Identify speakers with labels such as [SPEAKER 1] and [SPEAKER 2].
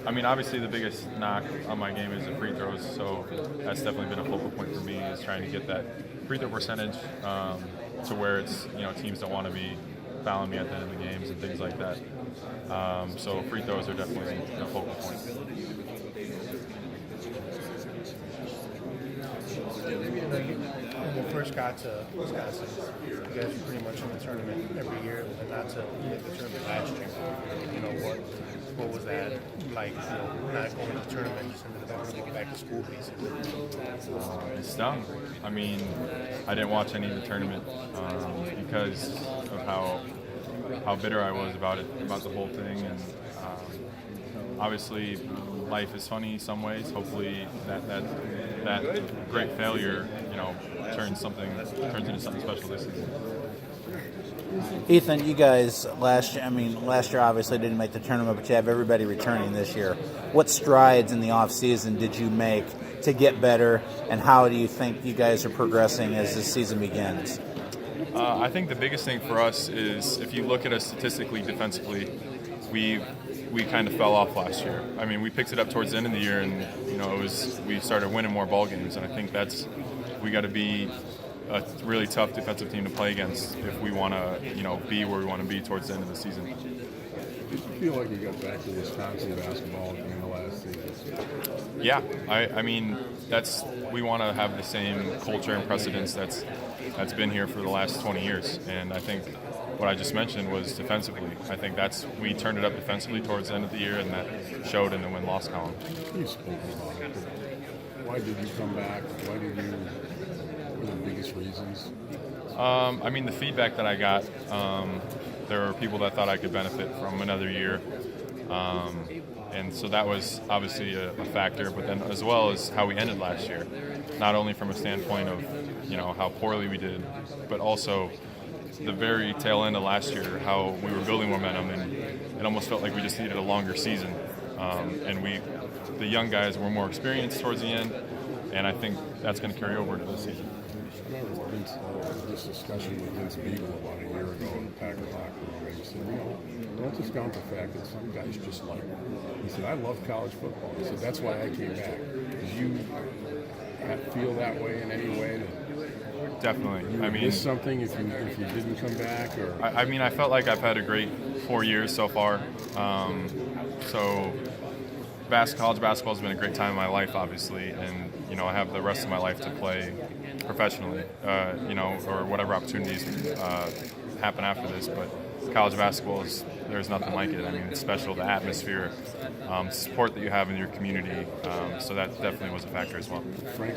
[SPEAKER 1] I mean, obviously the biggest knock on my game is the free throws, so that's definitely been a focal point for me, is trying to get that free throw percentage to where it's, teams don't want to be fouling me at the end of the games and things like that. So free throws are definitely a focal point.
[SPEAKER 2] When we first got to Wisconsin, you guys were pretty much in the tournament every year, and not to make the tournament last year. What was that like? Not going to the tournament, just ended up having to get back to school, basically.
[SPEAKER 1] It stung. I mean, I didn't watch any of the tournament because of how bitter I was about the whole thing, and obviously life is funny some ways. Hopefully that great failure, turns into something special this season.
[SPEAKER 3] Ethan, you guys last year obviously didn't make the tournament, but you have everybody returning this year. What strides in the off season did you make to get better, and how do you think you guys are progressing as this season begins?
[SPEAKER 1] I think the biggest thing for us is, if you look at us statistically, defensively, we kind of fell off last year. I mean, we picked it up towards the end of the year, and we started winning more ball games, and I think we got to be a really tough defensive team to play against if we want to, be where we want to be towards the end of the season.
[SPEAKER 4] Did you feel like you got back to Wisconsin basketball in the last season?
[SPEAKER 1] Yeah, I mean, we want to have the same culture and precedence that's been here for the last 20 years, and I think what I just mentioned was defensively. I think we turned it up defensively towards the end of the year, and that showed in the win-loss column.
[SPEAKER 4] You spoke about it, but why did you come back? What were the biggest reasons?
[SPEAKER 1] I mean, the feedback that I got, there were people that thought I could benefit from another year. And so that was obviously a factor, but then as well as how we ended last year, not only from a standpoint of, how poorly we did, but also the very tail end of last year, how we were building momentum, and it almost felt like we just needed a longer season. And the young guys were more experienced towards the end, and I think that's going to carry over into the season.
[SPEAKER 4] I remember this discussion with Vince Beagle about a year ago in the Packer locker room, and he said, don't discount the fact that some guys just like it. He said, I love college football. He said, that's why I came back. Did you feel that way in any way?
[SPEAKER 1] Definitely. I mean,
[SPEAKER 4] miss something if you didn't come back, or
[SPEAKER 1] I felt like I've had a great 4 years so far. So college basketball has been a great time in my life, obviously, and I have the rest of my life to play professionally, or whatever opportunities happen after this. But college basketball there's nothing like it. I mean, it's special, the atmosphere, support that you have in your community. So that definitely was a factor as well.
[SPEAKER 4] Frank